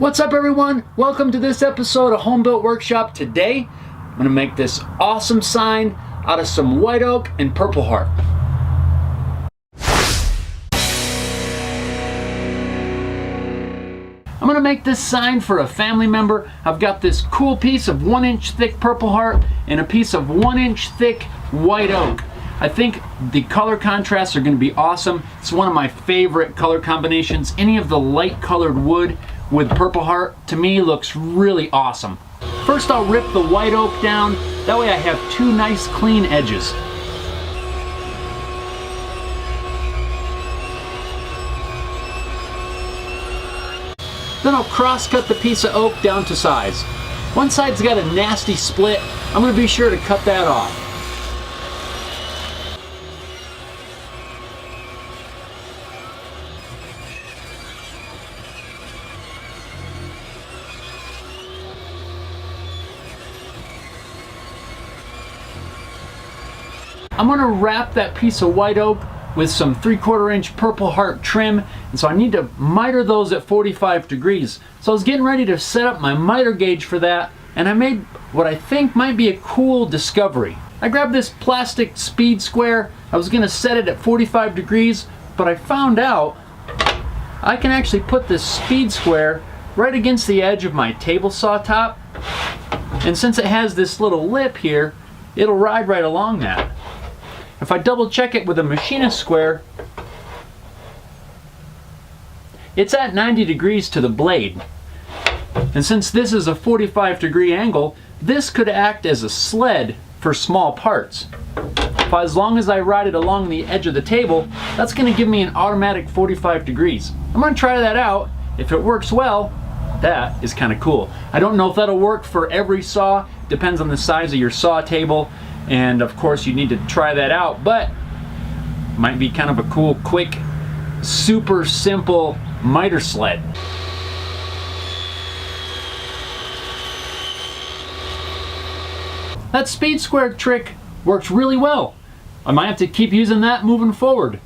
What's up everyone? Welcome to this episode of Home Built Workshop. Today, I'm going to make this awesome sign out of some white oak and Purpleheart. I'm going to make this sign for a family member. I've got this cool piece of 1-inch thick Purpleheart and a piece of 1-inch thick white oak. I think the color contrasts are going to be awesome. It's one of my favorite color combinations. Any of the light colored wood with Purpleheart to me looks really awesome. First I'll rip the white oak down, that way I have two nice clean edges. Then I'll cross cut the piece of oak down to size. One side's got a nasty split, I'm going to be sure to cut that off. I'm going to wrap that piece of white oak with some 3/4 inch Purpleheart trim, and so I need to miter those at 45 degrees. So I was getting ready to set up my miter gauge for that, and I made what I think might be a cool discovery. I grabbed this plastic speed square. I was going to set it at 45 degrees, but I found out I can actually put this speed square right against the edge of my table saw top, and since it has this little lip here, it'll ride right along that. If I double check it with a machinist square, it's at 90 degrees to the blade. And since this is a 45-degree angle, this could act as a sled for small parts. As long as I ride it along the edge of the table, that's going to give me an automatic 45 degrees. I'm going to try that out. If it works well, that is kind of cool. I don't know if that'll work for every saw. Depends on the size of your saw table. And of course you need to try that out, but might be kind of a cool, quick, super simple miter sled. That speed square trick works really well. I might have to keep using that moving forward.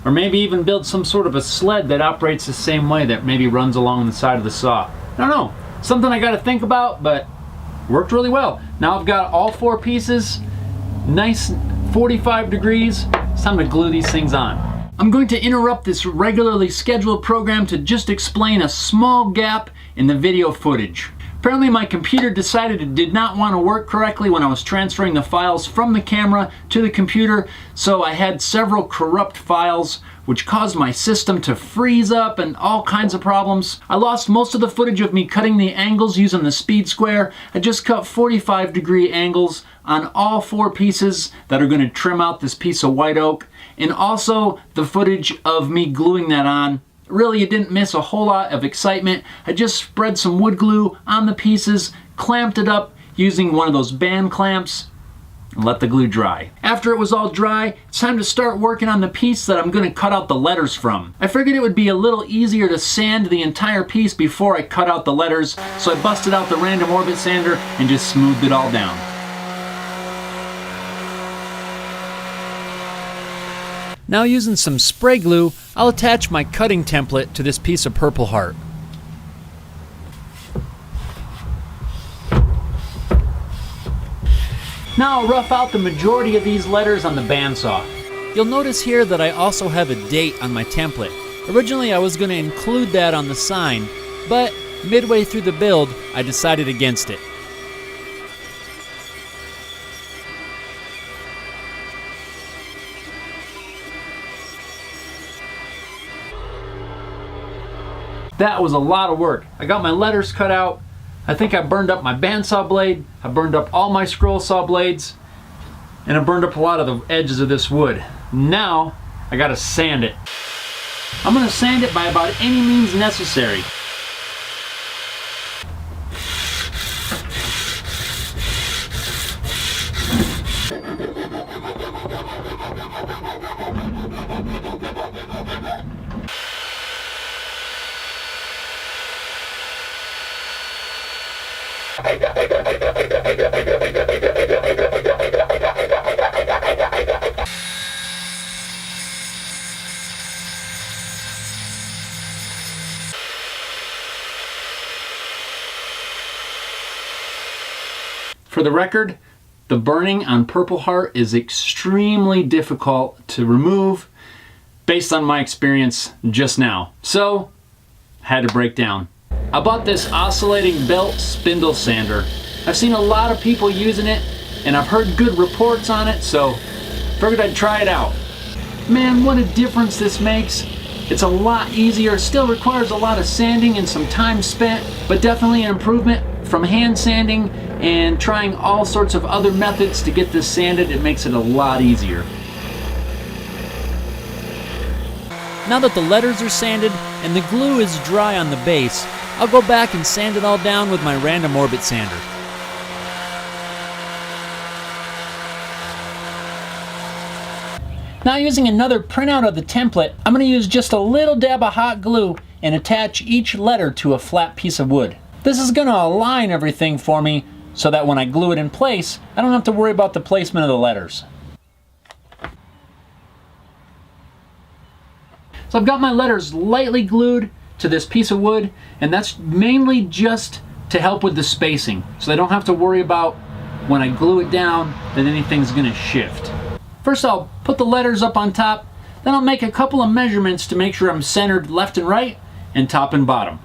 Or maybe even build some sort of a sled that operates the same way, that maybe runs along the side of the saw. I don't know. Something I got to think about, but worked really well. Now I've got all four pieces. Nice 45 degrees. It's time to glue these things on. I'm going to interrupt this regularly scheduled program to just explain a small gap in the video footage. Apparently my computer decided it did not want to work correctly when I was transferring the files from the camera to the computer, so I had several corrupt files which caused my system to freeze up and all kinds of problems. I lost most of the footage of me cutting the angles using the speed square. I just cut 45-degree angles on all four pieces that are going to trim out this piece of white oak, and also the footage of me gluing that on. Really, you didn't miss a whole lot of excitement. I just spread some wood glue on the pieces, clamped it up using one of those band clamps, and let the glue dry. After it was all dry, it's time to start working on the piece that I'm going to cut out the letters from. I figured it would be a little easier to sand the entire piece before I cut out the letters, so I busted out the random orbit sander and just smoothed it all down. Now using some spray glue, I'll attach my cutting template to this piece of Purpleheart. Now I'll rough out the majority of these letters on the bandsaw. You'll notice here that I also have a date on my template. Originally I was going to include that on the sign, but midway through the build I decided against it. That was a lot of work. I got my letters cut out. I think I burned up my bandsaw blade. I burned up all my scroll saw blades. And I burned up a lot of the edges of this wood. Now, I gotta sand it. I'm gonna sand it by about any means necessary. For the record, the burning on Purpleheart is extremely difficult to remove based on my experience just now. So, had to break down. I bought this oscillating belt spindle sander. I've seen a lot of people using it and I've heard good reports on it, so figured I'd try it out. Man, what a difference this makes. It's a lot easier, still requires a lot of sanding and some time spent, but definitely an improvement from hand sanding and trying all sorts of other methods to get this sanded. It makes it a lot easier. Now that the letters are sanded and the glue is dry on the base, I'll go back and sand it all down with my random orbit sander. Now, using another printout of the template, I'm going to use just a little dab of hot glue and attach each letter to a flat piece of wood. This is going to align everything for me so that when I glue it in place, I don't have to worry about the placement of the letters. So I've got my letters lightly glued to this piece of wood, and that's mainly just to help with the spacing, so I don't have to worry about when I glue it down that anything's going to shift. First I'll put the letters up on top, then I'll make a couple of measurements to make sure I'm centered left and right and top and bottom.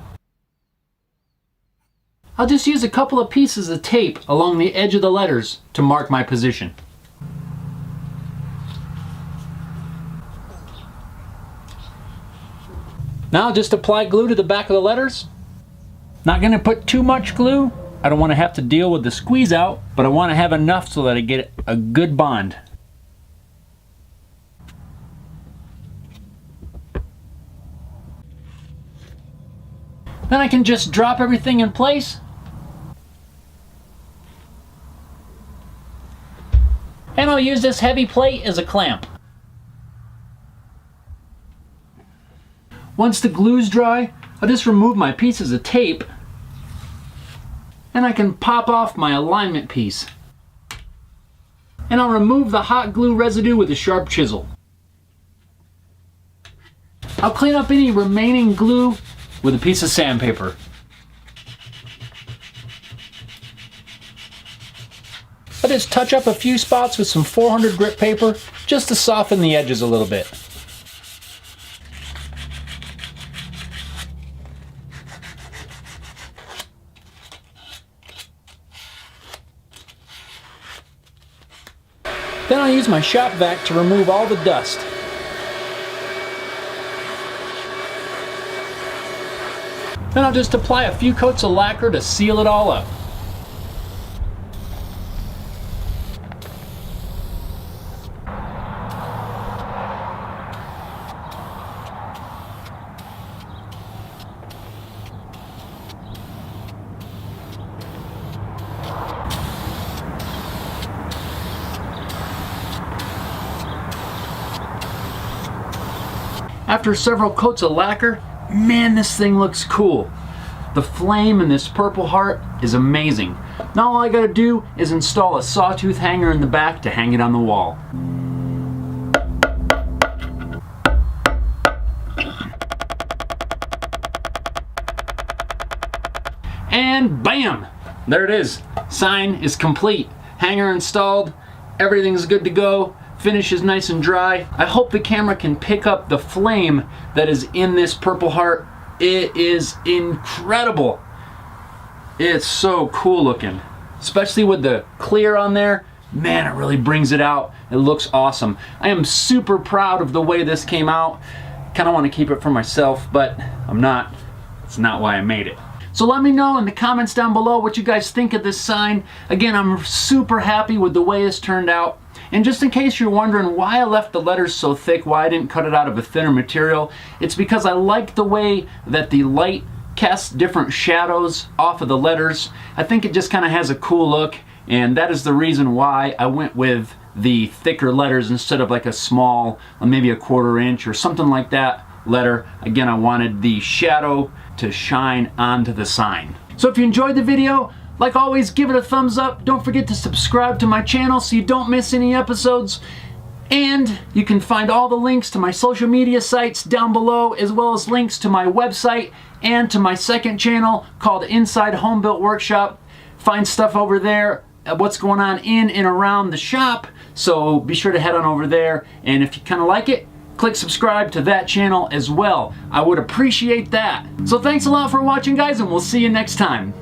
I'll just use a couple of pieces of tape along the edge of the letters to mark my position. Now I'll just apply glue to the back of the letters. Not going to put too much glue. I don't want to have to deal with the squeeze out, but I want to have enough so that I get a good bond. Then I can just drop everything in place. And I'll use this heavy plate as a clamp. Once the glue's dry, I'll just remove my pieces of tape and I can pop off my alignment piece. And I'll remove the hot glue residue with a sharp chisel. I'll clean up any remaining glue with a piece of sandpaper. I'll just touch up a few spots with some 400 grit paper just to soften the edges a little bit. Then I'll use my shop vac to remove all the dust. Then I'll just apply a few coats of lacquer to seal it all up. After several coats of lacquer, man, this thing looks cool. The flame in this Purpleheart is amazing. Now all I gotta do is install a sawtooth hanger in the back to hang it on the wall. And bam! There it is. Sign is complete. Hanger installed. Everything's good to go. Finish is nice and dry. I hope the camera can pick up the flame that is in this Purpleheart. It is incredible. It's so cool looking, especially with the clear on there. Man, it really brings it out. It looks awesome. I am super proud of the way this came out. Kind of want to keep it for myself, but I'm not. It's not why I made it. So let me know in the comments down below what you guys think of this sign. Again, I'm super happy with the way this turned out. And just in case you're wondering why I left the letters so thick, why I didn't cut it out of a thinner material, it's because I like the way that the light casts different shadows off of the letters. I think it just kind of has a cool look, and that is the reason why I went with the thicker letters instead of like a small, maybe a 1/4 inch or something like that letter. Again, I wanted the shadow to shine onto the sign. So if you enjoyed the video, like always, give it a thumbs up. Don't forget to subscribe to my channel so you don't miss any episodes. And you can find all the links to my social media sites down below, as well as links to my website and to my second channel called Inside Home Built Workshop. Find stuff over there what's going on in and around the shop, so be sure to head on over there. And if you kind of like it, click subscribe to that channel as well. I would appreciate that. So thanks a lot for watching, guys, and we'll see you next time.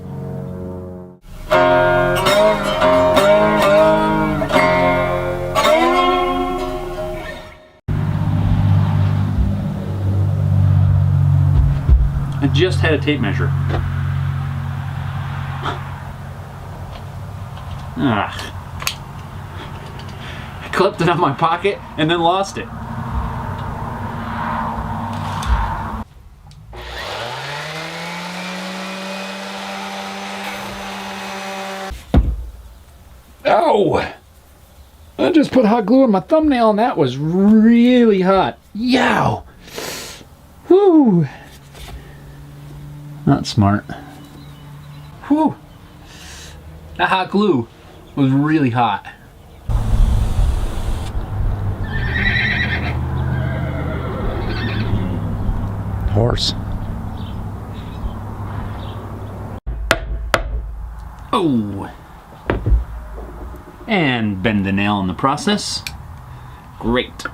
I just had a tape measure. I clipped it on my pocket and then lost it. Oh! I just put hot glue on my thumbnail and that was really hot. Yow! Woo! Not smart. Whew. That hot glue was really hot. Horse. Oh! And bend the nail in the process. Great.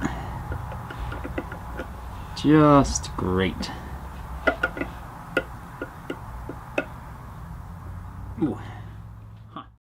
Just great. Ooh.